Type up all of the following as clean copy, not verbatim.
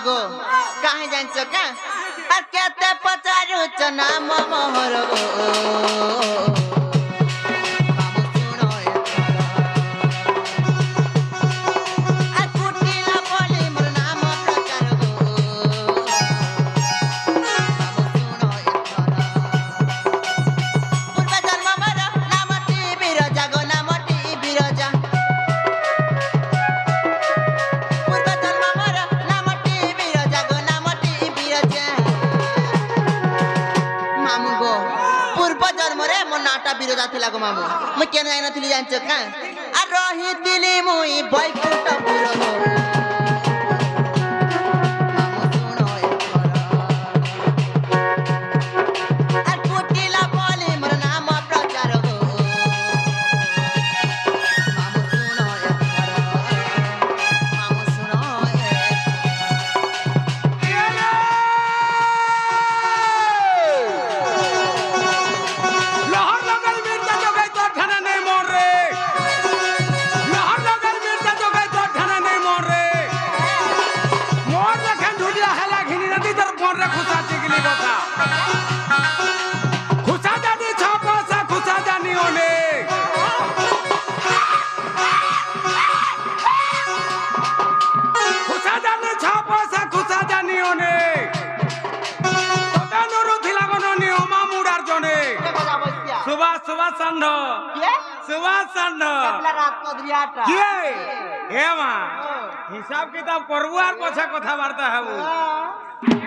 गो काहे जानछ का आ केते पचारू छ नाम मोहर गो बिरोधा थिला गो मामू म केन जाइन थिली जानछ का आ रही दिली मुई बैकुंठ पुरो हिसाब किताब करबू आर पछा कथा वार्ता हबू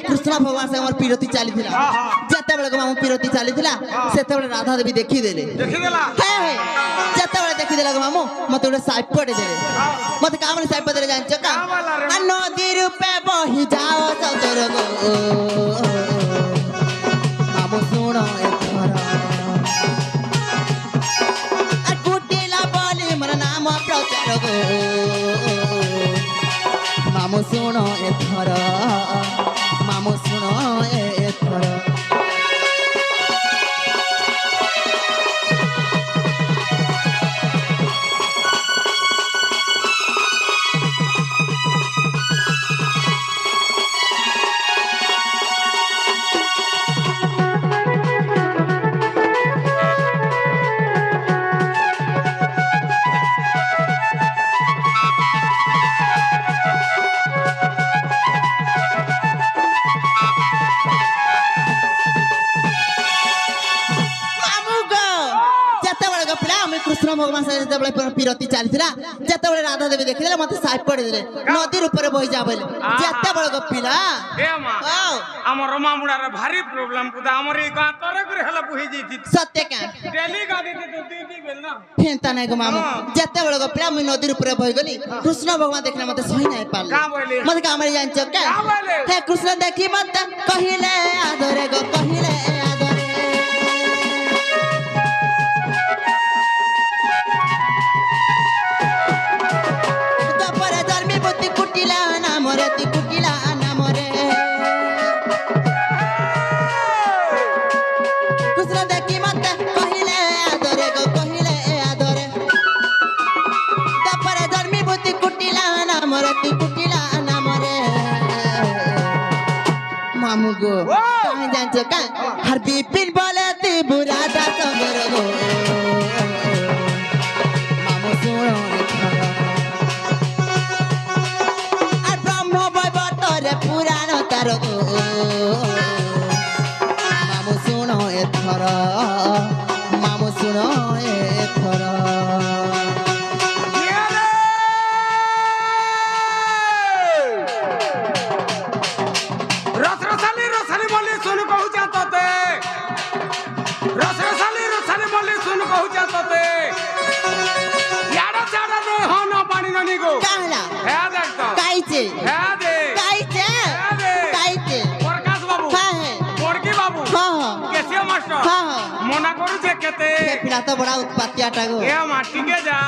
कृष्ण भगवान से पीरती चली जिते बेले मामू पीरती चली से राधा देवी देखी देले जिते देखीदे मामू मत गोटे साइपटे दे मत काम साइप दे जान नदी रूपे बही जाओ सदर गो मामू सुण कुटिला बोली मोर नाम प्रचार गो मामू सुण एथर मामू सुनो एथर कृष्ण भगवान से पीरती चली जिते राधा देवी देखी मत साइपटे दे नदी ऊपर बही जा बोले जिते बड़ गपिला हमर मामुडार भारी प्रॉब्लम कुदा हमर ई गां तोरे करे हला बही जैती सत्य का डेली गा देती तो दीदी बेल ना फेंता नहीं गो मामू जिते बड़ गपिला मु नदी ऊपर बही गली कृष्ण भगवान देखले मत सही नहीं पाल का बोले मत का हमर जान चक्का हे कृष्ण देखी मत कहिले आदरे गो कहिले आदरे मामू गो कहाँ जान का हर बिपिन बोले ती बुरा दा सबर गो मामू सुनो আর ব্রহ্ম বৈবর্তরে পুরাণ তার গো মামু শুনো এথর মামু শুনো এথর রসরসালি রসালি বলি শুন কহুছা তোতে রসরসালি রসালি বলি শুন কহুছা তোতে ইয়াড়া ছাড়া দে হন পানি ননি গো কাহলা হ্যাঁ দেখ তো কাইছে হ্যাঁ দে কাইছে হ্যাঁ দে কাইছে প্রকাশ বাবু হ্যাঁ হ্যাঁ বড়কি বাবু হ্যাঁ কেসিও মাস্টার হ্যাঁ মনা করুছে কেতে সে পিলা তো বড় উৎপাতিয়াটা গো এ মাটিকে যা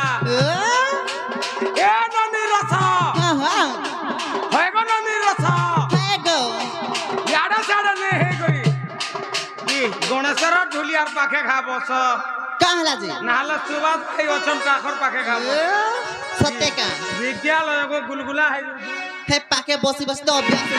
এ ননি রস হ্যাঁ হ্যাঁ হয় গো ননি রস হ্যাঁ গো ইয়াড়া ছাড়া নে হে করি কি গণেশর ঢুলিয়ার পাখে খা বস কাহলা যে নাহলে সুবাদ ভাই অছম কাখর পাখে খাব সত্যি কা বিদ্যালয় গো গুলগুলা হাই হে পাকে বসি বসি তো অভ্যাস আছে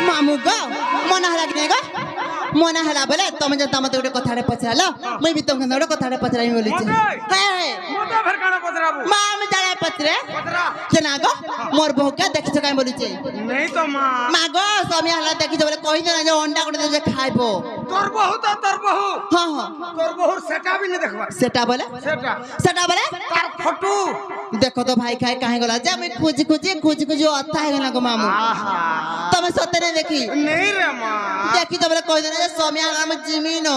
মামু গো মনে হলা কি গো মনে হলা বলে তুমি যে তোমাতে গোটে কথারে পচারলো মুই বি তোমাকে গোটে কথারে পচারাই বলিছি হ্যাঁ মোটা ফের কানা পচরাবু মা আমি জানা পচরে পচরা যে না গো মোর বহুকে দেখিছ কাই বলিছে নেই তো মা মা গো স্বামী হলা দেখিছ বলে কইছ না যে অন্ডা কোটে যে খাইবো তোর বহু তো তোর বহু হ্যাঁ হ্যাঁ তোর বহুর সেটা বি না দেখবা সেটা বলে সেটা সেটা বলে তার ফটো দেখো তো ভাই খাই কাহে গলা যে আমি খুঁজি খুঁজি অথা হয়ে গেল গো মামু আহা তুমি সত্যি নেই দেখি নেই রে মা দেখি তো বলে কইছ না যে স্বামী হলা আমি জিমিন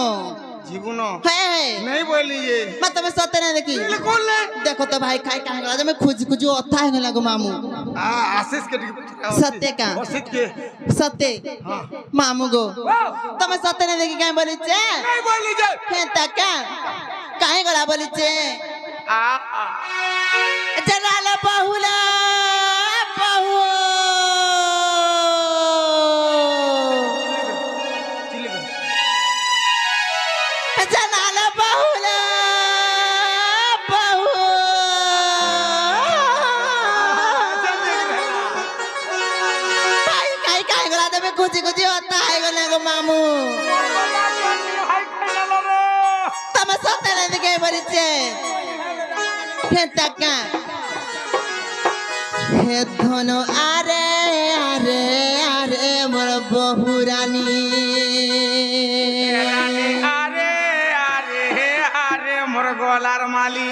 জীবন হ্যাঁ নেই বলি যে মা তুমি সত্যি নেই দেখি बिल्कुल नहीं देखो तो भाई खाई काहे गला मैं खुजी अथा है लगो मामू आशीष के सत्य का आशीष के सत्य मामू गो वाह તમે સત્ય ને દેખી કાઈ બોલી છે नहीं बोली जे હે તકા કાઈ ગળા બોલી છે आ જનાલ બહુલા બહુ જનાલ બહુલા બહુ કાઈ કાઈ ગળા તમે ખુજી અતા હે ગલે ગો મામू તમે સત્ય ને દેખી બોલી છે হে টাকা হে ধন আরে আরে আরে মোর বহুরানী अरे अरे अरे मोर गोलार माली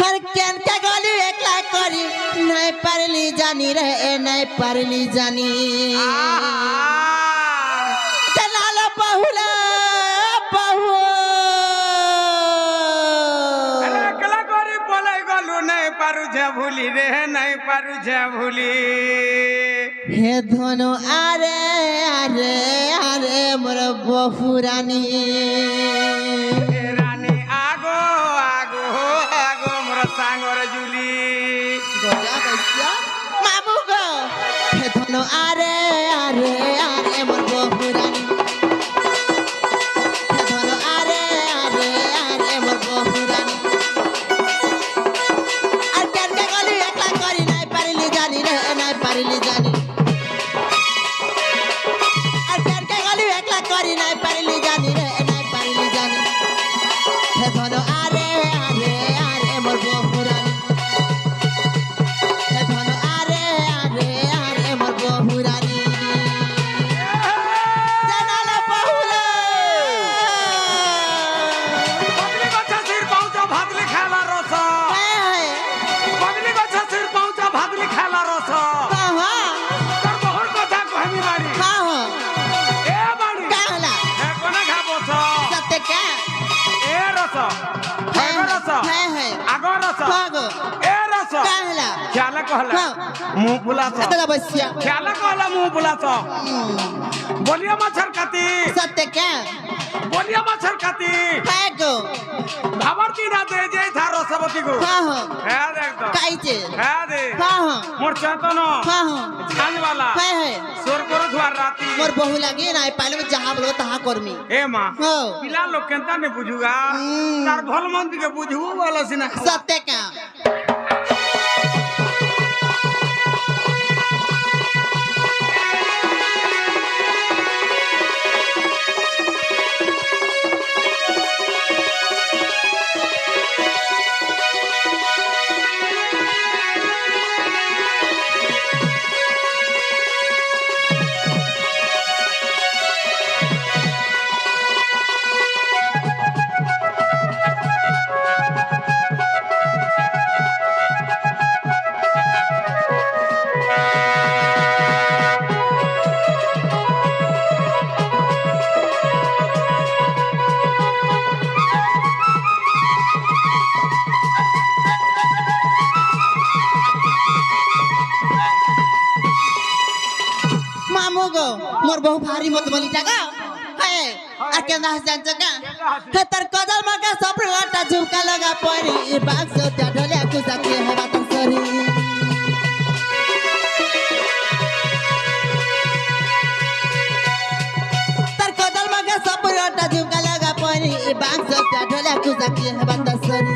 हर केन के गली एकला करी नहीं पारली जानी रे नहीं पारली जानी चलाल बहुला बहु एकला करी बोले गलू नहीं पारू जे भूली रे नहीं पारू जे भूली হে ধন আরে আরে আরে মোর বহুরানী रानी आगो आगो आगो मोर सांगोर जुली গজা বৈশ্য মামু গো হে ধন আরে আরে আরে মোর বহুরানী হে ধন আরে আরে আরে মোর বহুরানী আর কেন কে গলি একলা করি নাই পারিলি জানি রে নাই পারিলি জানি আর কেন কে গলি একলা করি নাই পারিলি জানি রে নাই পারিলি জানি হে ধন আরে আরে আরে মোর বহুরানী হে ধন रस हाँ गो ए रस का हला ख्याल कहला मुंह बुला तो कदा बसिया ख्याल कहला मुंह बुला तो बोलिया मच्छर खाती सत्य क्या बोलिया मच्छर खाती है गो भावरती ना दे जे था रसवती को हाँ हाँ है देख तो काईचे है दे हाँ हाँ मोर चेतन हाँ हाँ झांझ वाला है सोर करो धुआर राती मोर बहु लगे ना पहले में जहाँ बोलो तहाँ करमी ए मां हो पिला लोग केंता ने बुझुगा तार भल मंद के बुझू वाला सिना सत्य क्या मामू गो मोर बहु भारी मत बोली जागा है आ के ना जान जगा है तर कदल मगा सब लाटा झुमका लगा परी ई बाग से त्या ढले कुसा के है बात सरी तर कदल मगा सब लाटा झुमका लगा परी ई बाग से त्या ढले कुसा के है बात सरी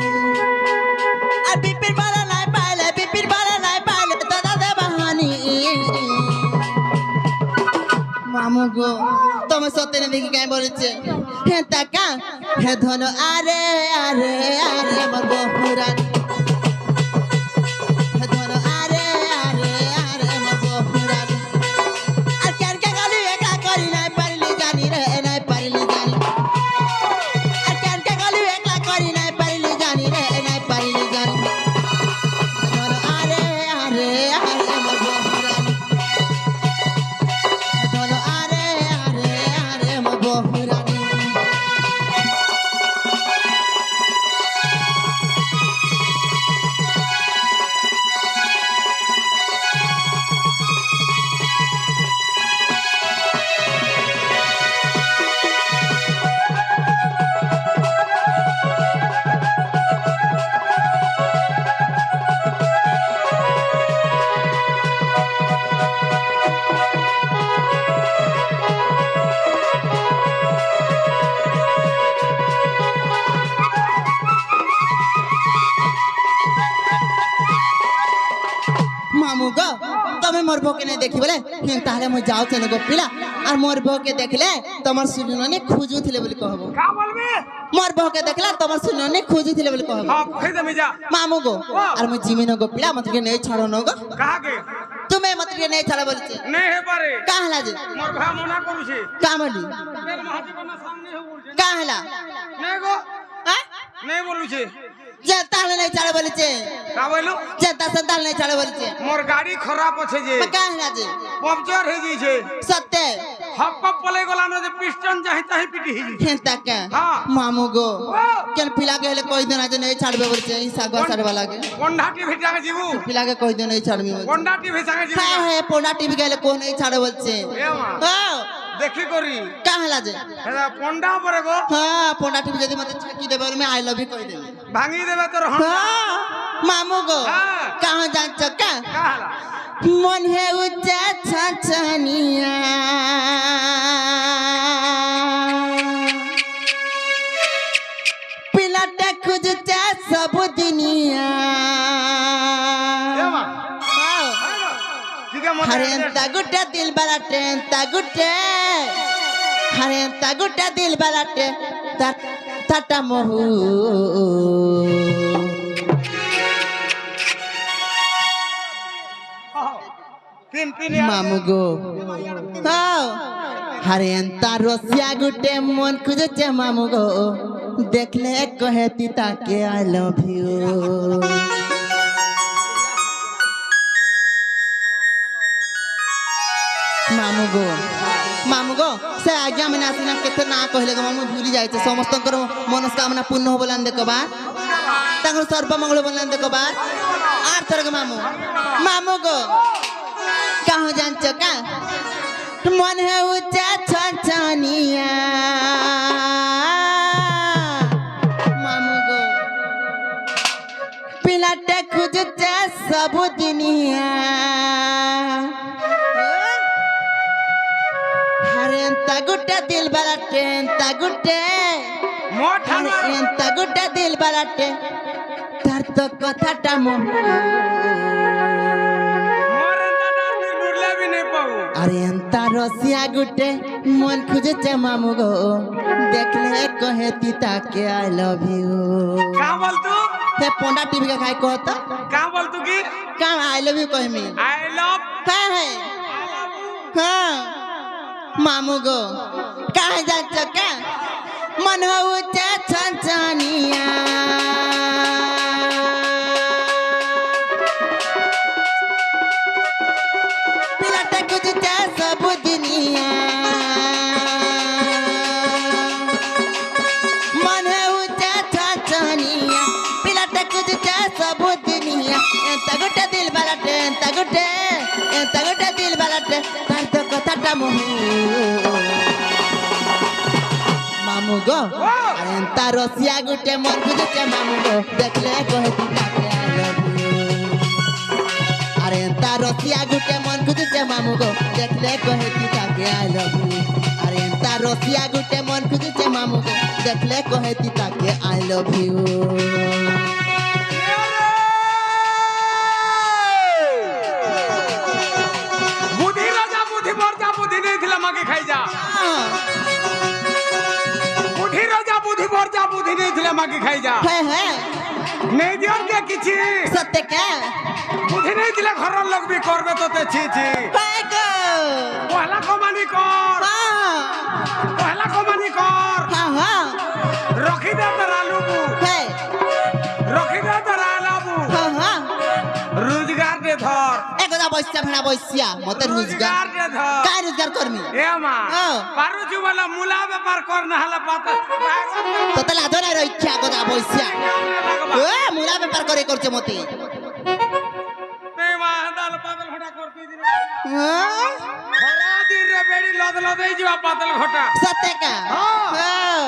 आ बिपिन बाला नहीं पाले दादा दे बहानी मामू गो तुम सत्य ने देखी कहीं बोले हे तका हे धनो अरे अरे अरे मोर बहुरा हे धनो अरे अरे अरे मोर बहुरा आ केन के गाली एकला करी नहीं परली जानी रे नहीं परली जानी आ केन के गाली एकला करी नहीं परली जानी रे नहीं परली जानी हे धनो अरे अरे अरे मोर बहुरा धनो अरे अरे अरे मोर बहुरा मामू गो তুমি মোর বউকে নাই দেখি বলে তাহলে মই যাও কেন গো পিলা আর মোর বউকে দেখলে তোমার সুননে খুঁজুছিলে বলি কহব का बोलबे মোর বউকে দেখলে তোমার সুননে খুঁজুছিলে বলি কহব हां कहि दे जा मामू गो আর মই জিমিন গো পিলা মত के नहीं ছাড়ো न गो कहा के তুমি মত के नहीं ছাড়া বলছে नहीं हे पारे কাহলা যে मोर भा मना करू छे কামলি मेर महाजी बना सामने हो बोल छे কাহলা नहीं गो হ্যাঁ नहीं बोलू छे যে তাহলে নাই ছাড়া বলেছে का बोलू যে তাহলে তাহলে নাই ছাড়া বলেছে मोर गाड़ी खराब আছে जे কাহলা যে पंचर हो गई छे সত্য हप पले गला न जे पिस्टन चाहि ताहि पिटी ही হেনতা কে हां मामू गो কেন পিলা কে হলে কই দেনা যে नहीं ছাড়বে বলছে এই সাগা ছাড়বা লাগে कोंढाटी भेटा के जीवू পিলা কে কই দে नहीं ছাড়বি বলছে कोंढाटी भेटा के जीवू হ্যাঁ হ্যাঁ পোনা টিভি গেলে কোন नहीं ছাড়ে বলছে ए मां হ্যাঁ देखी करी কাহলা যে हेला पोंडा परे गो হ্যাঁ পোনা টিভি যদি মতে ছাকি দেবে আমি আই লাভ ইউ কই দেবে भांगी देबे तोर हंडा হ্যাঁ मामू गो हाँ। कहां जांच का काला मन है उच्चा छछनिया पिलाटे खुजचा सब दुनिया ए मां हाँ। ठीक है मत हरेंता गुट्टा दिल बलाटे ता गुट्टे हरेंता गुट्टा दिल बलाटे टाटा मोहू पिन पिन मामू गो हाँ हरेंता रोसिया गुटे मन खुजचे मामू गो देखले कहे तीता के आई लव यू मामू गो से आज्ञा मैंने आसिना केते ना कहले गो मामू भूली जाय छे समस्त मनस्कामना पूर्ण हो बोलन देखबा ତାଙ୍କର ସର୍ବମଙ୍ଗଳ ବନାନ୍ତି ଦେଖ ବା ଆର ଥରକ ମାମୁ ମାମୁ ଗো କାହୁ ଜାଣିଛ କା ମନ ହେଉଛେ ଛଛନିଆ ମାମୁ ଗো ପିଲାଟେ ଖୋଜୁଛେ ସବୁଦିନିଆ ଆରେ ଏନ୍ତା ଗୋଟେ ଦିଲ ବାଲାଟେ ଏନ୍ତା ଗୋଟେ ଏନ୍ତା ଗୋଟେ ଦିଲ ବାଲାଟେ ତାର ତ କଥାଟା আরে এন্তা রসিয়া গুটে মন খুঁজেছে মামু গো দেখলে কহে তি তাকে আই লাভ ইউ का बोल तू হে পোন্ডা টিভি কে খাই কহ তো का बोल तू की কা আই লাভ ইউ কহমি आई लव হ্যাঁ হ্যাঁ হ্যাঁ মামু গো কাহে যাচ্ছ কা মন হউছে ছনছনিয়া পিলাটা খুঁজছে সবু দিনিয়া মন হউছে ছনছনিয়া পিলাটা খুঁজছে সবু দিনিয়া এন্তা গোটে দিল বালাটে এন্তা গোটে দিল বালাটে তার তো কথাটা মামু গো আরে এন্তা রসিয়া গুটে মন খুঁজছে মামু গো দেখলে কহে তুই তাকে আই লাভ ইউ আরে এন্তা রসিয়া গুটে মন খুঁজছে মামু গো দেখলে কহে তুই তাকে আই লাভ ইউ আরে এন্তা রসিয়া গুটে মন খুঁজছে মামু গো দেখলে কহে তুই তাকে আই লাভ ইউ बुद्धि राजा बुद्धि मर जा बुद्धि नहीं थिला मागे खाई जा बुद्धि राजा बुद्धि मर जा बुद्धि नहीं थिला मागे खाई जा হ্যাঁ হ্যাঁ नहीं दियो के किछि সত্য কে बुद्धि नहीं थिला घर लोग भी करबे तो ते छी छी হ্যাঁ গো पहला कमानी कर হ্যাঁ पहला कमानी कर হ্যাঁ হ্যাঁ रखी दे तोरा लुबू হ্যাঁ रखी दे तोरा लाबू হ্যাঁ হ্যাঁ रोजगार दे धर একদা বসিয়া ভেড়া বসিয়া মতে রোজগার रोजगार दे धर কাই রোজগার করমি ए मा হ্যাঁ। पारू जुवाला मुला व्यापार कर ना हला पाता তো তাহলে আদর আর ইচ্ছা গদা বসিয়া এ মুলা ব্যাপার করে করছে মতে नहीं मा दाल पातल घटा करती दिन হ্যাঁ खरा दिन रे बेड़ी लद लदई जीवा पातल घटा সত্য কা হ্যাঁ। হ্যাঁ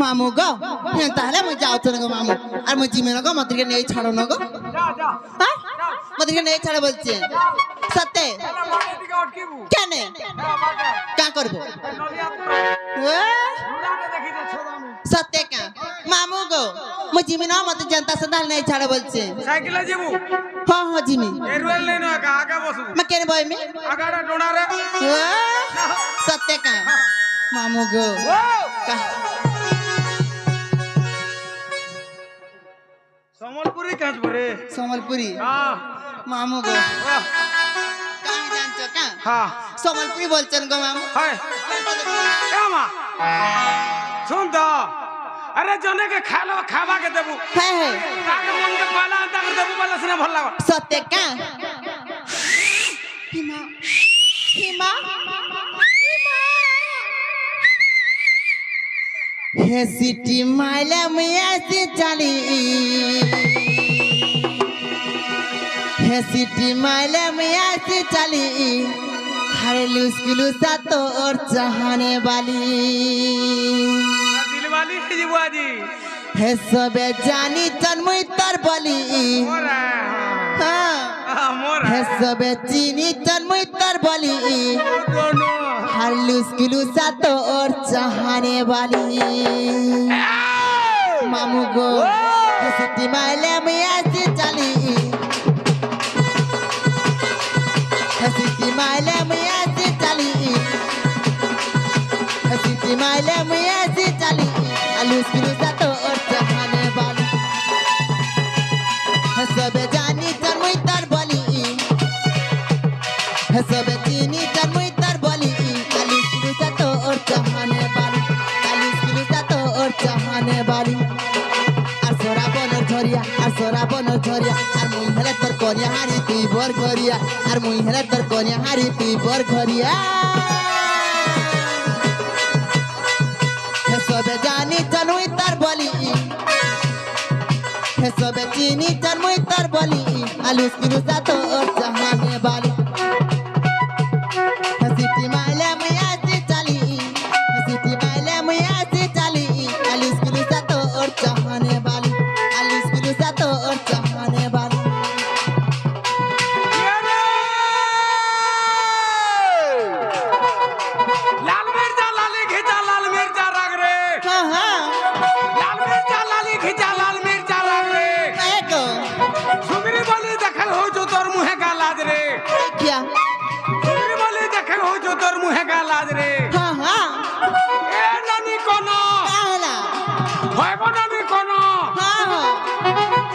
মামু গো হ্যাঁ তাহলে আমি যাওতো না গো মামু আর মুই জিমে না গো মতিকে নেই ছাড়ো না গো जा जा হ্যাঁ মতিকে নেই ছাড়ো বলছে সত্যি तेरा माटे दिके अटकीबू কেন तेरा माटे কা করবো नलिया तू এ, मुला के देखी दे छोड़ा में সত্যি কা মামু গো মুই জিমে না মতে জনতা সদাল নেই ছাড়ো বলছে साइकिल जीबू হ্যাঁ হ্যাঁ জিমি एरुएल नहीं ना का आगे बसू মা কেন বই মি आगाड़ा डोना रे সত্যি কা মামু গো ओ কা- সম্বলপুরি কাজ বরে সম্বলপুরি हां মামু গো वाह কাহি জানছো কা हां সম্বলপুরি বলছেন গো মামু हाय ए मा सुन तो अरे जने के खालो खावा के देबू হ্যাঁ হ্যাঁ ताके मन के पाला अंता कर देबू वाला सिना भल लाग সত্যি কা হিমা হিমা হে সিটি মাইলে মিয়া সি চালি হে সিটি মাইলে মিয়া সি চালি हरे लुस्कुलु सा तोर चाहने वाली दिल वाली है जी बुआजी हे सबे जानी तन्मय तर बली मोरा हाँ हां मोरा हे सबे चीनी तन्मय तर बली दोनों हर लुस्कुलु सा तोर चाहने वाली মামু গো সিটি মাইলে মুই আসি চালি সিটি মাইলে মুই আসি চালি সিটি মাইলে মুই আসি চালি আলু স্কিলুসা তো ওর জাহানে বালি সবে জানি তার মুই তার বলি সবে চিনি তার মুই তার বলি আলু স্কিলুসা তো ওর জাহানে বালি আলু স্কিলুসা তো ওর জাহানে বালি আর সোরা বনের ঝরিয়া আর সোরা বনের ঝরিয়া আর মুই হেলে তোর কনিয়া হারি তুই বর ঘরিয়া আর মুই হেলে তোর কনিয়া হারি তুই বর ঘরিয়া সবে জানি জানুই তার বলি সবে চিনি জানুই তার বলি আলু স্কিলুসা তো ওর জাহানে বালি সিটি মাইলে মুই আসি চালি সিটি মাইলে মুই আসি চালি আলু স্কিলুসা তো ওর জাহানে বালি আলু স্কিলুসা তো ওর জাহানে বালি লাল মির্জা লালি ঘিচা লাল মির্জা রাগ রে হ্যাঁ হ্যাঁ লাল মির্জা লালি ঘিচা লাল মির্জা রাগ রে এগো সুগরি বলি দেখল হো जो তোর মুহে গা লাজ রে কিয়া সুগরি বলি দেখল হো जो তোর মুহে গা লাজ রে হ্যাঁ হ্যাঁ এ নানি কোন কাহলা হয় গো নানি কোন হ্যাঁ হ্যাঁ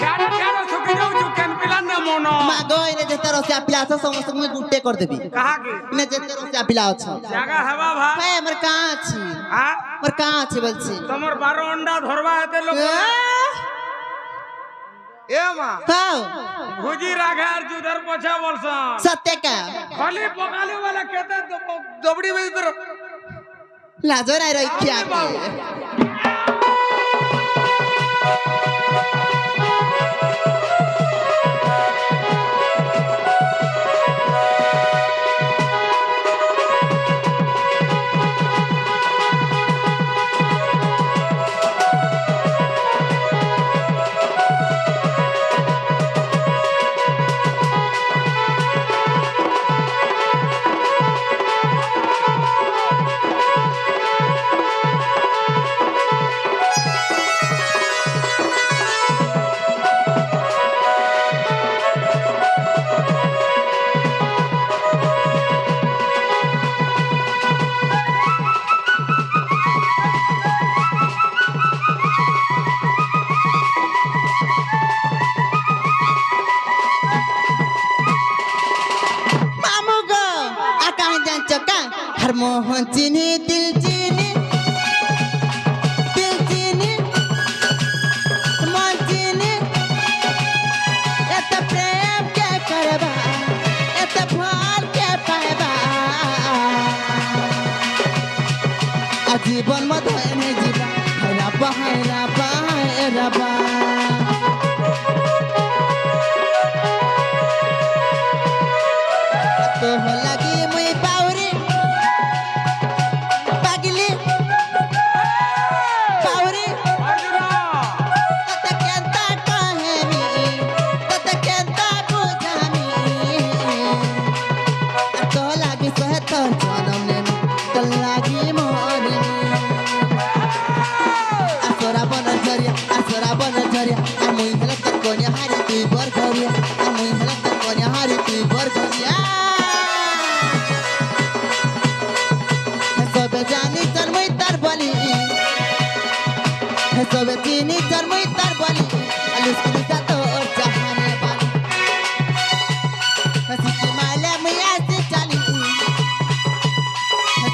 ছাড়ে ছাড়ে সুগরি যাও কেন পিলান না মন মাগো এনে যেতে রসে আপিলা আছে সমস্ত মুই গুটে করে দেবি কাহা কি এনে যেতে রসে আপিলা আছে জায়গা হেবা ভাই ভাই আমার কাঁ আছে হ্যাঁ আমার কাঁ আছে বলছি তোমার 12 অন্ডা ধরবা এতে লোক এ মা খাও ভুজি রাখে আর জুধর পছা বলছ সত্য কা খালি পকালি वाला কেতে দবড়ি বেজ তোর লাজো নাই রই খিয়া কে हर मोहन चीनी दिल चीनी मन चीनी एत प्रेम के करबा एत भाल के पाएबा आजीवन मधुने जीवा रबा रबा रबा तो लगी मुई पाउरी पागली पाउरी तत केंता कहेमी तत केंता बुझामी तो लगी सहत जनम ने तो लगी मोरे असोरा बन झरिया आ मुई हला तर कोन्या हारी तू बर घरिया आ मुई हला तर कोन्या हारी तू बर घरिया সবে জানি তার মই তার বলি সবে চিনি তার মই তার বলি আলু স্কিলুসা তো ওর জাহানে বালি সিটি মাইলে মুই আসি চালি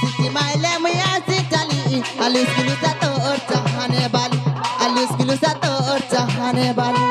সিটি মাইলে মুই আসি চালি আলু স্কিলুসা তো ওর জাহানে বালি আলু স্কিলুসা তো ওর জাহানে বালি